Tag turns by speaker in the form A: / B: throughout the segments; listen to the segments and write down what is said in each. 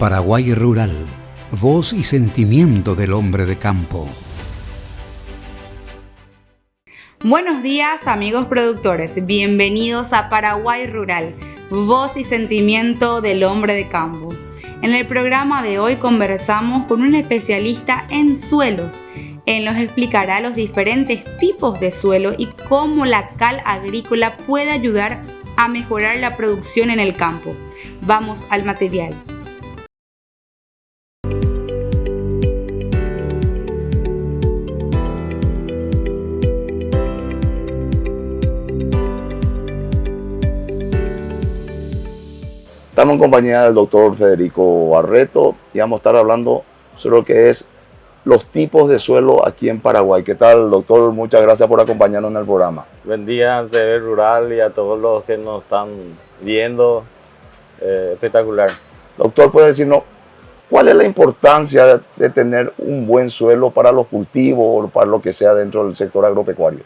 A: Paraguay Rural, voz y sentimiento del hombre de campo.
B: Buenos días amigos productores, bienvenidos a Paraguay Rural, voz y sentimiento del hombre de campo. En el programa de hoy conversamos con un especialista en suelos. Él nos explicará los diferentes tipos de suelo y cómo la cal agrícola puede ayudar a mejorar la producción en el campo. Vamos al material.
C: Estamos en compañía del doctor Federico Barreto y vamos a estar hablando sobre lo que es los tipos de suelo aquí en Paraguay. ¿Qué tal, doctor? Muchas gracias por acompañarnos en el programa.
D: Buen día a TV Rural y a todos los que nos están viendo. Espectacular.
C: Doctor, ¿puede decirnos cuál es la importancia de tener un buen suelo para los cultivos o para lo que sea dentro del sector agropecuario?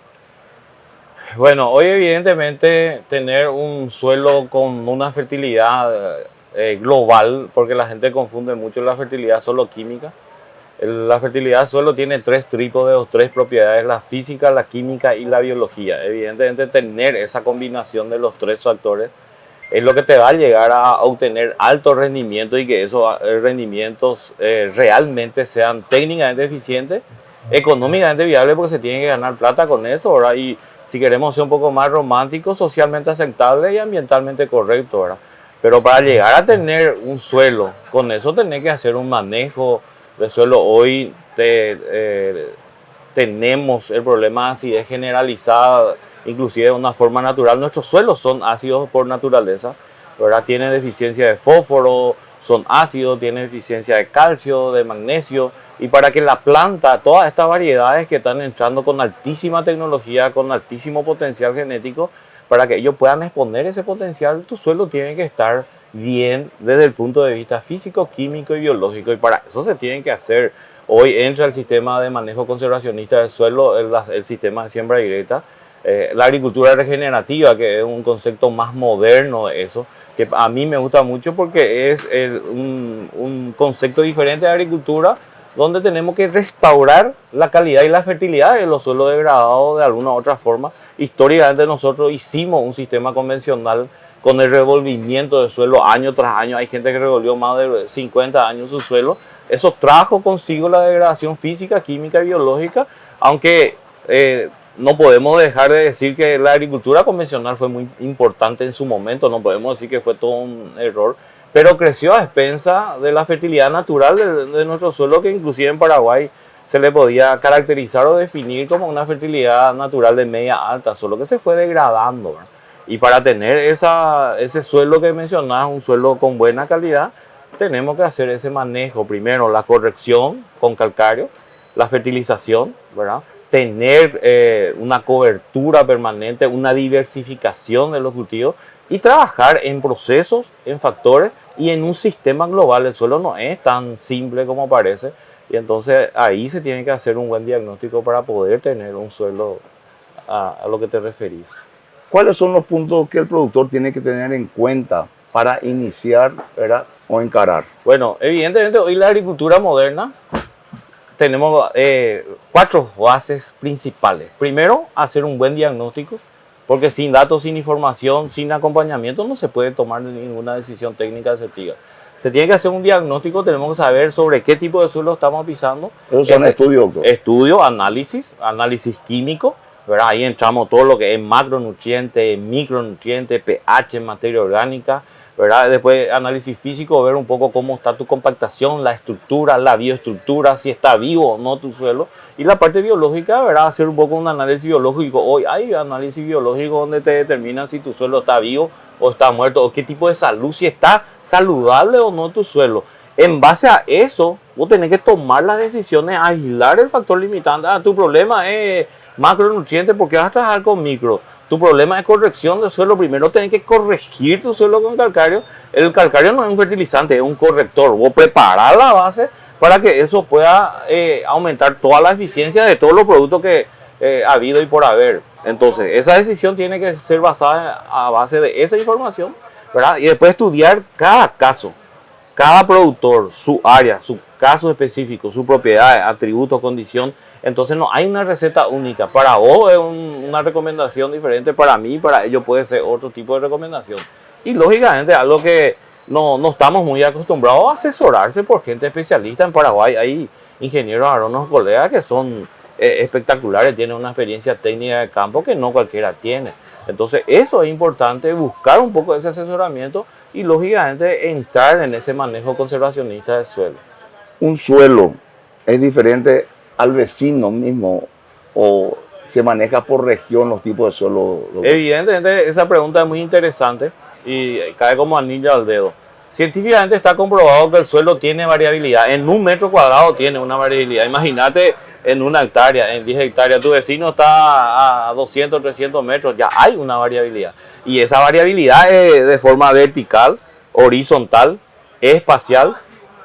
D: Bueno, hoy evidentemente tener un suelo con una fertilidad global, porque la gente confunde mucho la fertilidad solo química. La fertilidad suelo tiene tres trípodes o tres propiedades: la física, la química y la biología. Evidentemente tener esa combinación de los tres factores es lo que te va a llegar a obtener alto rendimiento y que esos rendimientos realmente sean técnicamente eficientes, económicamente viables, porque se tiene que ganar plata con eso, ¿verdad? Y si queremos ser un poco más románticos, socialmente aceptable y ambientalmente correcto, ¿verdad? Pero para llegar a tener un suelo, con eso tenés que hacer un manejo de suelo. Hoy tenemos el problema de acidez generalizada, inclusive de una forma natural. Nuestros suelos son ácidos por naturaleza, ¿verdad? Tienen deficiencia de fósforo, son ácidos, tienen deficiencia de calcio, de magnesio. Y para que la planta, todas estas variedades que están entrando con altísima tecnología, con altísimo potencial genético, para que ellos puedan exponer ese potencial, tu suelo tiene que estar bien desde el punto de vista físico, químico y biológico. Y para eso se tiene que hacer. Hoy entra el sistema de manejo conservacionista del suelo, el sistema de siembra directa, la agricultura regenerativa, que es un concepto más moderno de eso, que a mí me gusta mucho porque es un concepto diferente de agricultura, donde tenemos que restaurar la calidad y la fertilidad de los suelos degradados de alguna u otra forma. Históricamente nosotros hicimos un sistema convencional con el revolvimiento del suelo año tras año. Hay gente que revolvió más de 50 años su suelo. Eso trajo consigo la degradación física, química y biológica, aunque no podemos dejar de decir que la agricultura convencional fue muy importante en su momento. No podemos decir que fue todo un error, pero creció a expensa de la fertilidad natural de nuestro suelo, que inclusive en Paraguay se le podía caracterizar o definir como una fertilidad natural de media alta, solo que se fue degradando, ¿verdad? Y para tener ese suelo que mencionás, un suelo con buena calidad, tenemos que hacer ese manejo. Primero, la corrección con calcáreo, la fertilización, ¿verdad? Tener una cobertura permanente, una diversificación de los cultivos y trabajar en procesos, en factores y en un sistema global. El suelo no es tan simple como parece, y entonces ahí se tiene que hacer un buen diagnóstico para poder tener un suelo a lo que te referís.
C: ¿Cuáles son los puntos que el productor tiene que tener en cuenta para iniciar, ¿verdad?, o encarar?
D: Bueno, evidentemente hoy la agricultura moderna tenemos cuatro bases principales. Primero, hacer un buen diagnóstico, porque sin datos, sin información, sin acompañamiento no se puede tomar ninguna decisión técnica asertiva. Se tiene que hacer un diagnóstico, tenemos que saber sobre qué tipo de suelo estamos pisando.
C: Esos son estudios, doctor.
D: Estudio, análisis químico, ¿verdad? Ahí entramos todo lo que es macronutrientes, micronutrientes, pH, materia orgánica, ¿verdad? Después análisis físico, ver un poco cómo está tu compactación, la estructura, la bioestructura, si está vivo o no tu suelo. Y la parte biológica, ¿verdad? Hacer un poco un análisis biológico. Hoy hay análisis biológico donde te determinan si tu suelo está vivo o está muerto, o qué tipo de salud, si está saludable o no tu suelo. En base a eso, vos tenés que tomar las decisiones, aislar el factor limitante. Tu problema es macronutrientes, porque vas a trabajar con micro. Tu problema es corrección del suelo. Primero tenés que corregir tu suelo con calcáreo. El calcáreo no es un fertilizante, es un corrector. Vos preparás la base para que eso pueda aumentar toda la eficiencia de todos los productos que ha habido y por haber. Entonces, esa decisión tiene que ser basada a base de esa información, ¿verdad? Y después estudiar cada caso. cada productor, su área, su caso específico, su propiedad, atributos, condición. Entonces no hay una receta única. Para vos es una recomendación diferente, para mí, para ellos puede ser otro tipo de recomendación. Y lógicamente algo que no estamos muy acostumbrados a asesorarse por gente especialista. En Paraguay hay ingenieros agrónomos, colegas que son espectaculares, tienen una experiencia técnica de campo que no cualquiera tiene. Entonces eso es importante, buscar un poco ese asesoramiento y lógicamente entrar en ese manejo conservacionista del suelo.
C: ¿Un suelo es diferente al vecino mismo o se maneja por región los tipos de suelo, doctor?
D: Evidentemente esa pregunta es muy interesante y cae como anillo al dedo. Científicamente está comprobado que el suelo tiene variabilidad. En 1 metro cuadrado tiene una variabilidad. Imagínate en 1 hectárea, en 10 hectáreas, tu vecino está a 200, 300 metros, ya hay una variabilidad. Y esa variabilidad es de forma vertical, horizontal, espacial,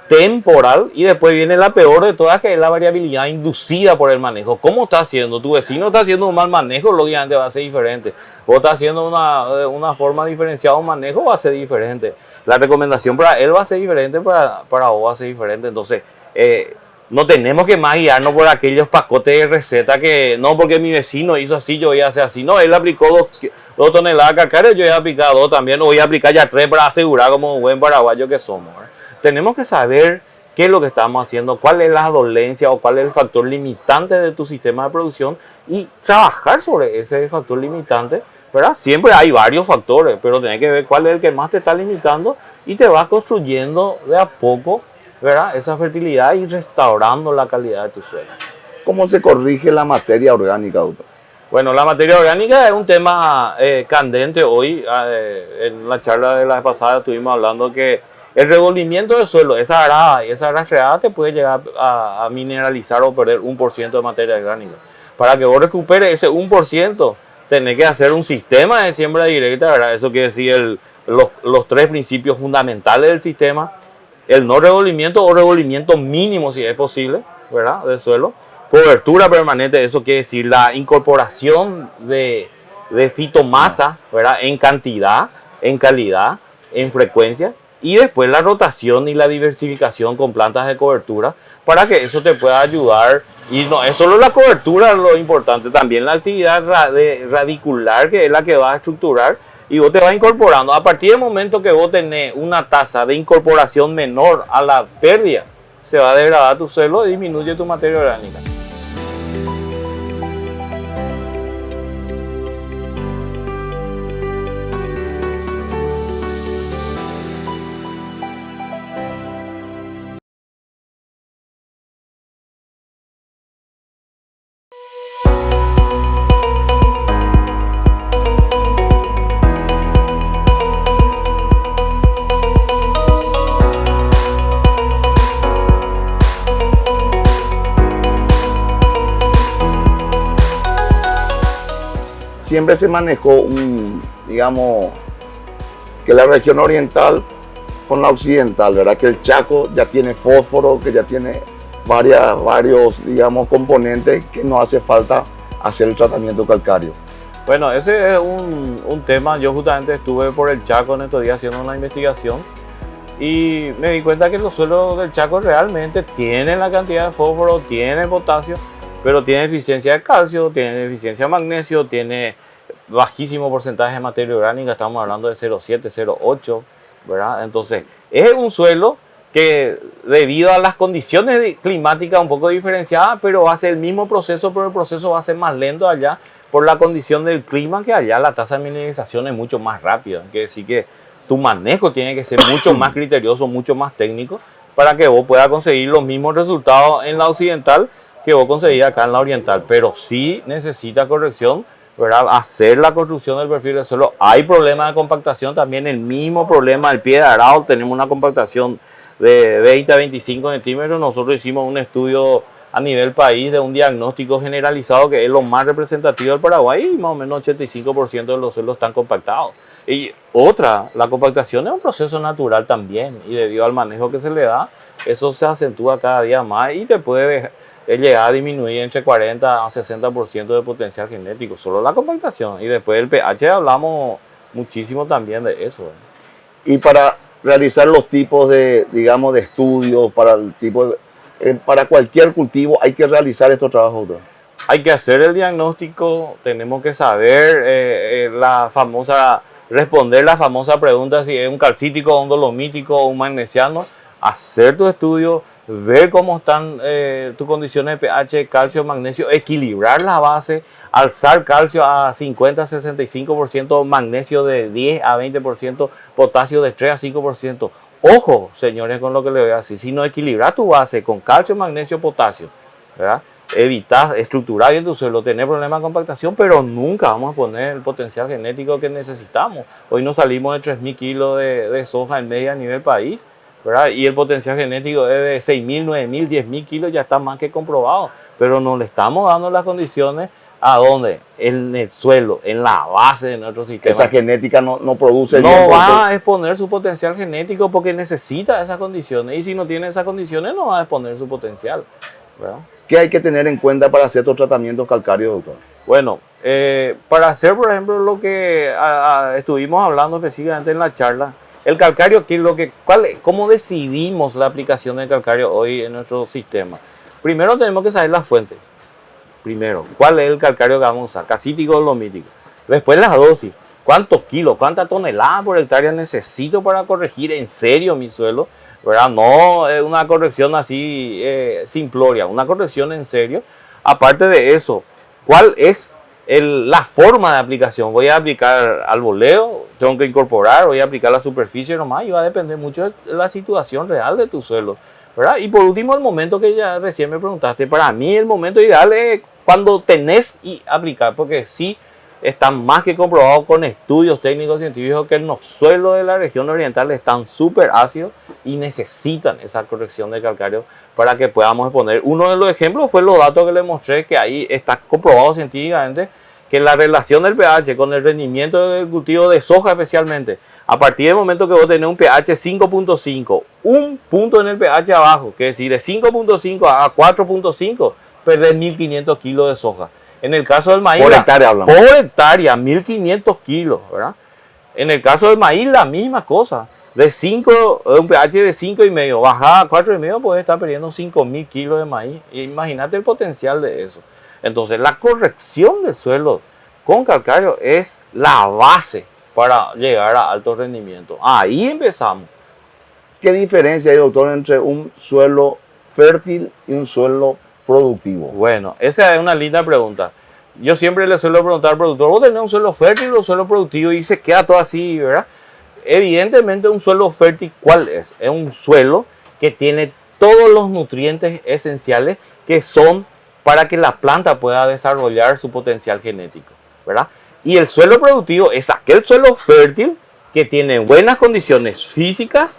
D: temporal, y después viene la peor de todas, que es la variabilidad inducida por el manejo. ¿Cómo está haciendo? Tu vecino está haciendo un mal manejo, lógicamente va a ser diferente. Vos estás haciendo una forma diferenciada, un manejo va a ser diferente. La recomendación para él va a ser diferente, para vos va a ser diferente. Entonces, no tenemos que más guiarnos por aquellos pacotes de receta que no, porque mi vecino hizo así, yo voy a hacer así. No, él aplicó 2 toneladas de calcárea, yo voy a aplicar 2 también, o voy a aplicar ya 3 para asegurar como buen paraguayo que somos, ¿verdad? Tenemos que saber qué es lo que estamos haciendo, cuál es la dolencia o cuál es el factor limitante de tu sistema de producción y trabajar sobre ese factor limitante, ¿verdad? Siempre hay varios factores, pero tenés que ver cuál es el que más te está limitando y te vas construyendo de a poco, ¿verdad?, esa fertilidad y restaurando la calidad de tu suelo.
C: ¿Cómo se corrige la materia orgánica, doctor?
D: Bueno, la materia orgánica es un tema candente hoy. En la charla de la vez pasada estuvimos hablando que el revolvimiento del suelo, esa arada y esa rastreada te puede llegar a mineralizar o perder 1% de materia orgánica. Para que vos recuperes ese 1%, tenés que hacer un sistema de siembra directa, ¿verdad? Eso quiere decir los 3 principios fundamentales del sistema: el no revolvimiento o revolvimiento mínimo, si es posible, ¿verdad?, del suelo. Cobertura permanente, eso quiere decir la incorporación de fitomasa, ¿verdad?, en cantidad, en calidad, en frecuencia. Y después la rotación y la diversificación con plantas de cobertura, para que eso te pueda ayudar. Y no es solo la cobertura lo importante, también la actividad radicular, que es la que va a estructurar y vos te vas incorporando. A partir del momento que vos tenés una tasa de incorporación menor a la pérdida, se va a degradar tu suelo y disminuye tu materia orgánica.
C: Siempre se manejó digamos, que la región oriental con la occidental, ¿verdad? Que el Chaco ya tiene fósforo, que ya tiene varios, digamos, componentes que no hace falta hacer el tratamiento calcáreo.
D: Bueno, ese es un tema. Yo justamente estuve por el Chaco en estos días haciendo una investigación y me di cuenta que los suelos del Chaco realmente tienen la cantidad de fósforo, tienen potasio, pero tiene deficiencia de calcio, tiene deficiencia de magnesio, tiene bajísimo porcentaje de materia orgánica, estamos hablando de 0,7, 0,8, ¿verdad? Entonces, es un suelo que debido a las condiciones climáticas un poco diferenciadas, pero va a ser el mismo proceso, pero el proceso va a ser más lento allá por la condición del clima, que allá la tasa de mineralización es mucho más rápida. Quiere decir que tu manejo tiene que ser mucho más criterioso, mucho más técnico, para que vos puedas conseguir los mismos resultados en la occidental que vos conseguís acá en la oriental. Pero sí necesita corrección, ¿verdad? Hacer la construcción del perfil del suelo. Hay problemas de compactación también, el mismo problema del pie de arado. Tenemos una compactación de 20 a 25 centímetros. Nosotros hicimos un estudio a nivel país de un diagnóstico generalizado que es lo más representativo del Paraguay, y más o menos 85% de los suelos están compactados. Y la compactación es un proceso natural también, y debido al manejo que se le da, eso se acentúa cada día más y te puede llegar a disminuir entre 40 a 60% de potencial genético, solo la compactación. Y después el pH hablamos muchísimo también de eso.
C: Y para realizar los tipos de, digamos, de estudios para el tipo para cualquier cultivo hay que realizar estos trabajos, doctor?
D: Hay que hacer el diagnóstico, tenemos que saber responder la famosa pregunta si es un calcítico, un dolomítico o un magnesiano, hacer tu estudio, ver cómo están tus condiciones de pH, calcio, magnesio, equilibrar la base, alzar calcio a 50-65%, magnesio de 10 a 20%, potasio de 3 a 5%. Ojo, señores, con lo que le voy a decir, si no equilibras tu base con calcio, magnesio, potasio, ¿verdad? Evitar estructurar bien tu suelo, tener problemas de compactación, pero nunca vamos a poner el potencial genético que necesitamos. Hoy no salimos de 3.000 kilos de soja en media a nivel país, ¿verdad? Y el potencial genético es de 6.000, 9.000, 10.000 kilos, ya está más que comprobado, pero no le estamos dando las condiciones a dónde, en el suelo, en la base de nuestro sistema.
C: Esa genética no produce
D: no
C: bien.
D: No va a exponer su potencial genético porque necesita esas condiciones, y si no tiene esas condiciones no va a exponer su potencial, ¿verdad?
C: ¿Qué hay que tener en cuenta para hacer estos tratamientos calcáreos, doctor?
D: Bueno, para hacer, por ejemplo, lo que estuvimos hablando específicamente en la charla, el calcario, ¿cómo decidimos la aplicación del calcario hoy en nuestro sistema? Primero tenemos que saber la fuente. Primero, ¿cuál es el calcario que vamos a usar? Casítico o dolomítico. Después las dosis. ¿Cuántos kilos, cuántas toneladas por hectárea necesito para corregir en serio mi suelo? ¿Verdad? No es una corrección así simploria, una corrección en serio. Aparte de eso, ¿cuál es la forma de aplicación? Voy a aplicar al voleo, tengo que incorporar, voy a aplicar la superficie nomás, y va a depender mucho de la situación real de tu suelo, ¿verdad? Y por último, el momento que ya recién me preguntaste, para mí el momento ideal es cuando tenés y aplicar, porque sí está más que comprobado con estudios técnicos científicos que los suelos de la región oriental están súper ácidos y necesitan esa corrección de calcario para que podamos exponer. Uno de los ejemplos fue los datos que les mostré, que ahí está comprobado científicamente que la relación del pH con el rendimiento del cultivo de soja especialmente, a partir del momento que vos tenés un pH 5.5, un punto en el pH abajo, que es decir, de 5.5 a 4.5, perdés 1.500 kilos de soja. En el caso del maíz,
C: por hectárea hablamos.
D: Por hectárea, 1.500 kilos, ¿verdad? En el caso del maíz, la misma cosa. De un pH de 5,5, bajada a 4,5, puedes estar perdiendo 5.000 kilos de maíz. Imagínate el potencial de eso. Entonces, la corrección del suelo con calcario es la base para llegar a alto rendimiento. Ahí empezamos.
C: ¿Qué diferencia hay, doctor, entre un suelo fértil y un suelo productivo?
D: Bueno, esa es una linda pregunta. Yo siempre le suelo preguntar al productor, ¿vos tenés un suelo fértil o un suelo productivo? Y se queda todo así, ¿verdad? Evidentemente un suelo fértil, ¿cuál es? Es un suelo que tiene todos los nutrientes esenciales que son para que la planta pueda desarrollar su potencial genético, ¿verdad? Y el suelo productivo es aquel suelo fértil que tiene buenas condiciones físicas,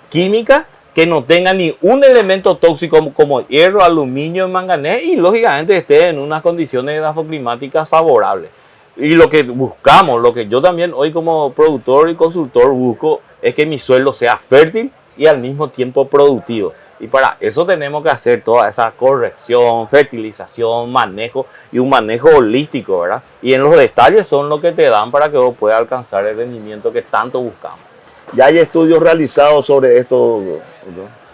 D: químicas, que no tenga ni un elemento tóxico como hierro, aluminio, manganeso, y lógicamente esté en unas condiciones edafoclimáticas favorables. Y lo que buscamos, lo que yo también hoy como productor y consultor busco, es que mi suelo sea fértil y al mismo tiempo productivo. Y para eso tenemos que hacer toda esa corrección, fertilización, manejo y un manejo holístico, ¿verdad? Y en los detalles son lo que te dan para que vos puedas alcanzar el rendimiento que tanto buscamos.
C: ¿Ya hay estudios realizados sobre esto?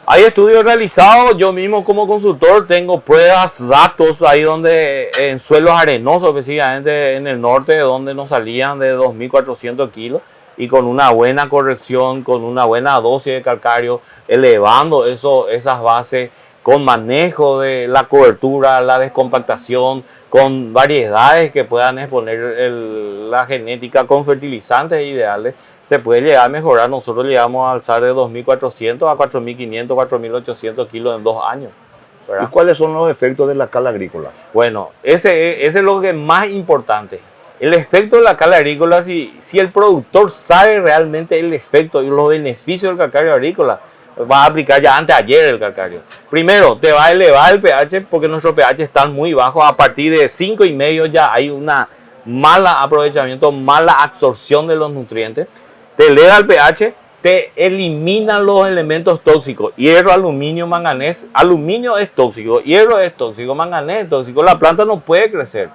D: Hay estudios realizados, yo mismo como consultor tengo pruebas, datos ahí donde en suelos arenosos, específicamente en el norte, donde nos salían de 2.400 kilos y con una buena corrección, con una buena dosis de calcario, elevando esas bases con manejo de la cobertura, la descompactación, con variedades que puedan exponer la genética con fertilizantes ideales, se puede llegar a mejorar. Nosotros llegamos a alzar de 2.400 a 4.500, 4.800 kilos en 2 años, ¿verdad?
C: ¿Y cuáles son los efectos de la cal agrícola?
D: Bueno, ese es lo que es más importante. El efecto de la cal agrícola, si el productor sabe realmente el efecto y los beneficios del calcario agrícola, va a aplicar ya anteayer el calcario. Primero, te va a elevar el pH porque nuestros pH están muy bajos. A partir de 5,5 ya hay una mala aprovechamiento, mala absorción de los nutrientes. Te eleva el pH, te eliminan los elementos tóxicos. Hierro, aluminio, manganeso. Aluminio es tóxico, hierro es tóxico, manganeso es tóxico. La planta no puede crecer.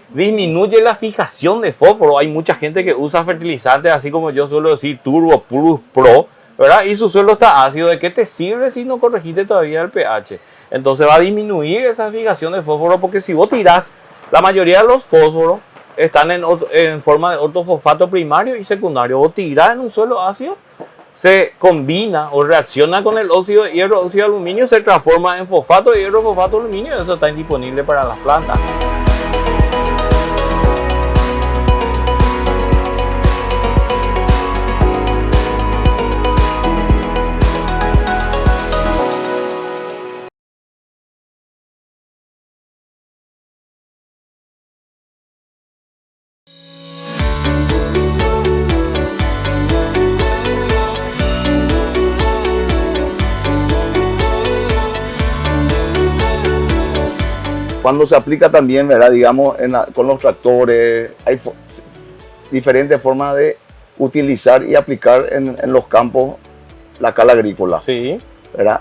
D: Disminuye la fijación de fósforo. Hay mucha gente que usa fertilizantes, así como yo suelo decir, Turbo Plus Pro, ¿verdad? Y su suelo está ácido. ¿De qué te sirve si no corregiste todavía el pH? Entonces va a disminuir esa fijación de fósforo, porque si vos tirás, la mayoría de los fósforos están en forma de ortofosfato primario y secundario. Vos tirás en un suelo ácido, se combina o reacciona con el óxido de hierro, óxido de aluminio, se transforma en fosfato de hierro, fosfato de aluminio. Eso está indisponible para las plantas.
C: Cuando se aplica también, ¿verdad? Digamos, con los tractores, hay diferentes formas de utilizar y aplicar en los campos la cal agrícola.
D: Sí.
C: ¿Verdad?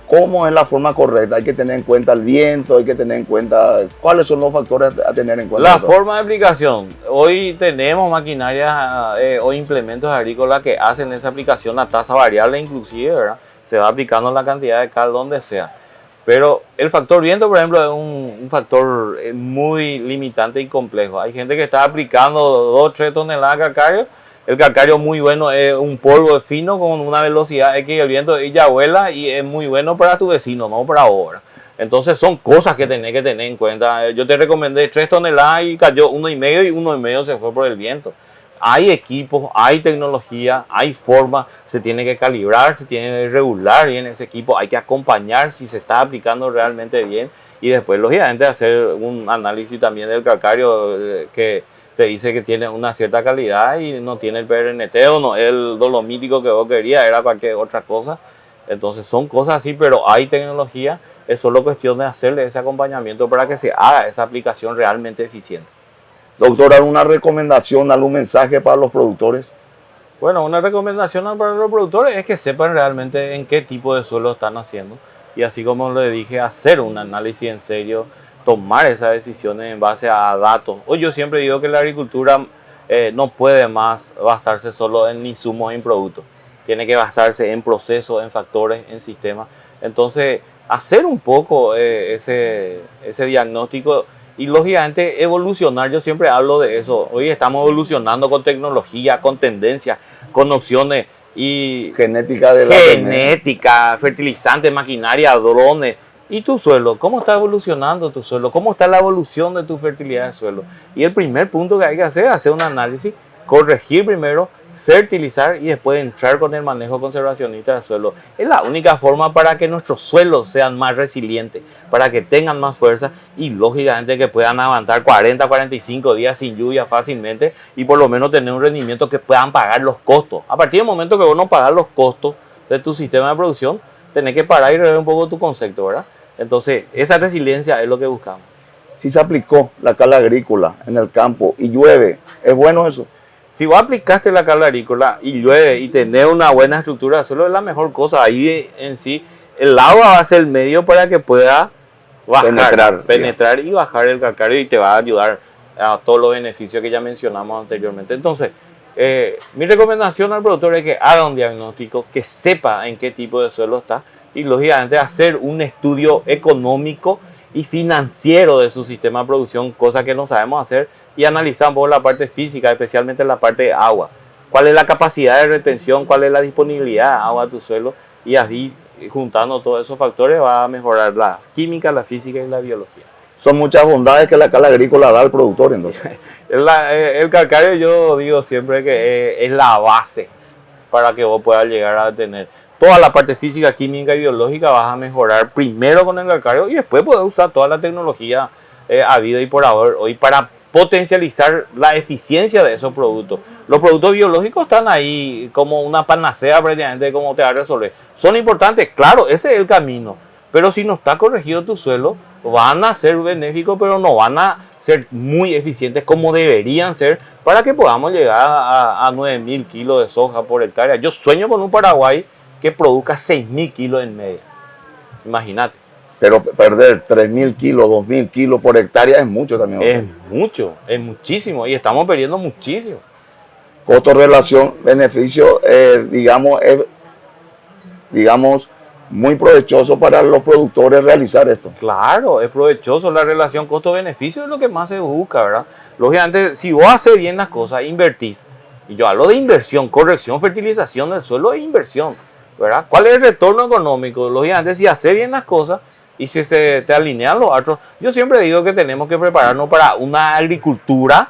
C: ¿Cómo es la forma correcta? Hay que tener en cuenta el viento, hay que tener en cuenta cuáles son los factores a tener en cuenta.
D: La forma de aplicación. Hoy tenemos maquinarias o implementos agrícolas que hacen esa aplicación a tasa variable inclusive, ¿verdad? Se va aplicando la cantidad de cal donde sea. Pero el factor viento, por ejemplo, es un factor muy limitante y complejo. Hay gente que está aplicando 2 o 3 toneladas de calcario. El calcario muy bueno es un polvo fino con una velocidad X, el viento ya vuela y es muy bueno para tu vecino, no para vos. Entonces son cosas que tenés que tener en cuenta. Yo te recomendé 3 toneladas y cayó 1,5 y 1,5 se fue por el viento. Hay equipos, hay tecnología, hay forma, se tiene que calibrar, se tiene que regular bien ese equipo, hay que acompañar si se está aplicando realmente bien y después lógicamente hacer un análisis también del calcario que te dice que tiene una cierta calidad y no tiene el PRNT o no el dolomítico que vos querías, era cualquier otra cosa. Entonces son cosas así, pero hay tecnología, es solo cuestión de hacerle ese acompañamiento para que se haga esa aplicación realmente eficiente.
C: Doctor, ¿alguna recomendación, algún mensaje para los productores?
D: Bueno, una recomendación para los productores es que sepan realmente en qué tipo de suelo están haciendo y así como le dije, hacer un análisis en serio, tomar esas decisiones en base a datos. Hoy yo siempre digo que la agricultura no puede más basarse solo en insumos y en productos, tiene que basarse en procesos, en factores, en sistemas. Entonces, hacer un poco ese diagnóstico y lógicamente evolucionar. Yo siempre hablo de eso. Hoy estamos evolucionando con tecnología, con tendencias, con opciones y genética, fertilizantes, maquinaria, drones. ¿Y tu suelo? ¿Cómo está evolucionando tu suelo? ¿Cómo está la evolución de tu fertilidad de suelo? Y el primer punto que hay que hacer es hacer un análisis, corregir primero, fertilizar y después entrar con el manejo conservacionista del suelo. Es la única forma para que nuestros suelos sean más resilientes, para que tengan más fuerza y lógicamente que puedan aguantar 40, 45 días sin lluvia fácilmente y por lo menos tener un rendimiento que puedan pagar los costos. A partir del momento que vos no pagas los costos de tu sistema de producción, tenés que parar y rever un poco tu concepto, ¿verdad? Entonces, esa resiliencia es lo que buscamos.
C: Si se aplicó la cal agrícola en el campo y llueve, ¿es bueno eso?
D: Si vos aplicaste la cal agrícola y llueve y tenés una buena estructura de suelo, es la mejor cosa. Ahí en sí, el agua va a ser el medio para que pueda bajar, penetrar y bajar el calcario y te va a ayudar a todos los beneficios que ya mencionamos anteriormente. Entonces, mi recomendación al productor es que haga un diagnóstico, que sepa en qué tipo de suelo está y lógicamente hacer un estudio económico y financiero de su sistema de producción, cosa que no sabemos hacer, y analizar un poco la parte física, especialmente la parte de agua. ¿Cuál es la capacidad de retención? ¿Cuál es la disponibilidad de agua a tu suelo? Y así, juntando todos esos factores, va a mejorar la química, la física y la biología.
C: Son muchas bondades que la cal agrícola da al productor, entonces.
D: El calcario, yo digo siempre que es la base para que vos puedas llegar a tener toda la parte física, química y biológica. Vas a mejorar primero con el calcario y después puedes usar toda la tecnología habida y por haber hoy para potencializar la eficiencia de esos productos. Los productos biológicos están ahí como una panacea prácticamente, como te va a resolver. Son importantes, claro, ese es el camino, pero si no está corregido tu suelo, van a ser benéficos, pero no van a ser muy eficientes como deberían ser para que podamos llegar a 9.000 kilos de soja por hectárea. Yo sueño con un Paraguay que produzca 6.000 kilos en media. Imagínate.
C: Pero perder 3.000 kilos, 2.000 kilos por hectárea es mucho también.
D: Es mucho, es muchísimo y estamos perdiendo muchísimo.
C: costo-relación, beneficio, digamos, muy provechoso para los productores realizar esto.
D: Claro, es provechoso. La relación costo-beneficio es lo que más se busca, ¿verdad? Lógicamente, si vos haces bien las cosas, invertís. Y yo hablo de inversión, corrección, fertilización del suelo es inversión, ¿verdad? ¿Cuál es el retorno económico? Lógicamente, si haces bien las cosas y si se te alinean los otros. Yo siempre digo que tenemos que prepararnos para una agricultura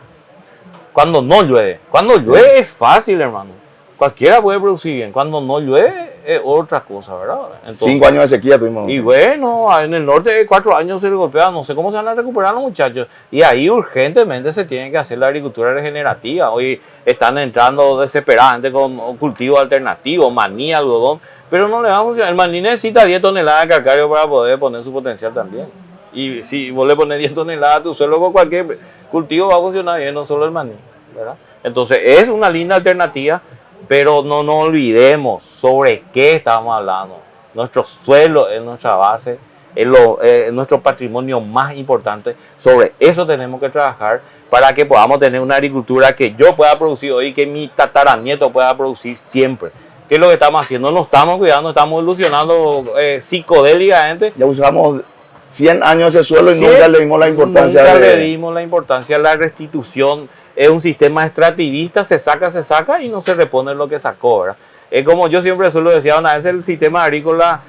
D: cuando no llueve. Cuando llueve es fácil, hermano. Cualquiera puede producir bien. Cuando no llueve es otra cosa, ¿verdad? Entonces,
C: 5 años de sequía tuvimos.
D: Y bueno, en el norte 4 años se le golpea, no sé cómo se van a recuperar los muchachos. Y ahí urgentemente se tiene que hacer la agricultura regenerativa. Hoy están entrando desesperadamente con cultivos alternativos, maní, algodón, pero no le va a funcionar. El maní necesita 10 toneladas de calcario para poder poner su potencial también. Y si vos le pones 10 toneladas a tu suelo con cualquier cultivo va a funcionar bien, no solo el maní, ¿verdad? Entonces es una linda alternativa. Pero no nos olvidemos sobre qué estamos hablando. Nuestro suelo es nuestra base, es nuestro patrimonio más importante. Sobre eso tenemos que trabajar para que podamos tener una agricultura que yo pueda producir hoy, que mi tataranieto pueda producir siempre. ¿Qué es lo que estamos haciendo? No estamos cuidando, estamos ilusionando psicodélicamente.
C: Ya usamos 100 años ese suelo y nunca le dimos la importancia.
D: Nunca le dimos la importancia a la restitución. Es un sistema extractivista, se saca y no se repone lo que sacó, ¿verdad? Es como yo siempre suelo decir, una vez el sistema agrícola,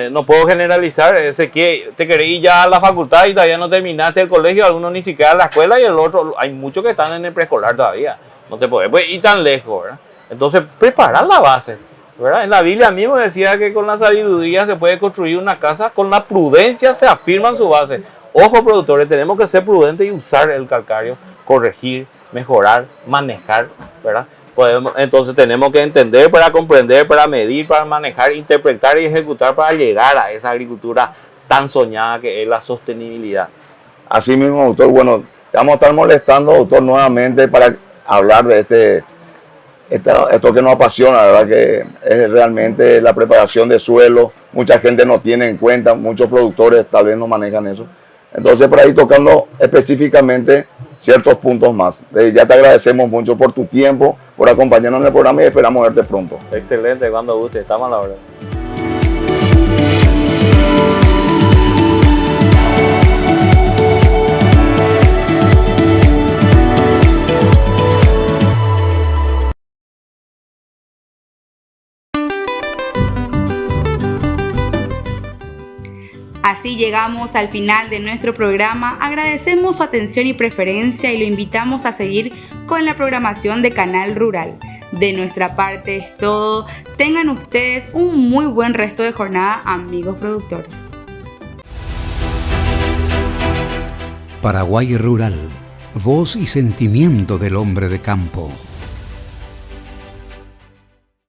D: no puedo generalizar, ese que te querés ir ya a la facultad y todavía no terminaste el colegio, algunos ni siquiera a la escuela y el otro, hay muchos que están en el preescolar todavía, no te puedes ir tan lejos, ¿verdad? Entonces, preparar la base, ¿verdad? En la Biblia mismo decía que con la sabiduría se puede construir una casa, con la prudencia se afirma su base. Ojo, productores, tenemos que ser prudentes y usar el calcario, corregir, mejorar, manejar, ¿verdad? Entonces tenemos que entender para comprender, para medir, para manejar, interpretar y ejecutar para llegar a esa agricultura tan soñada que es la sostenibilidad.
C: Así mismo, doctor, bueno, te vamos a estar molestando, doctor, nuevamente para hablar de esto que nos apasiona, ¿verdad? Que es realmente la preparación de suelo. Mucha gente no tiene en cuenta, muchos productores tal vez no manejan eso. Entonces, por ahí tocando específicamente ciertos puntos más. Ya te agradecemos mucho por tu tiempo, por acompañarnos en el programa y esperamos verte pronto.
D: Excelente, cuando guste, estamos a la hora.
B: Así llegamos al final de nuestro programa. Agradecemos su atención y preferencia y lo invitamos a seguir con la programación de Canal Rural. De nuestra parte es todo. Tengan ustedes un muy buen resto de jornada, amigos productores.
A: Paraguay Rural, voz y sentimiento del hombre de campo.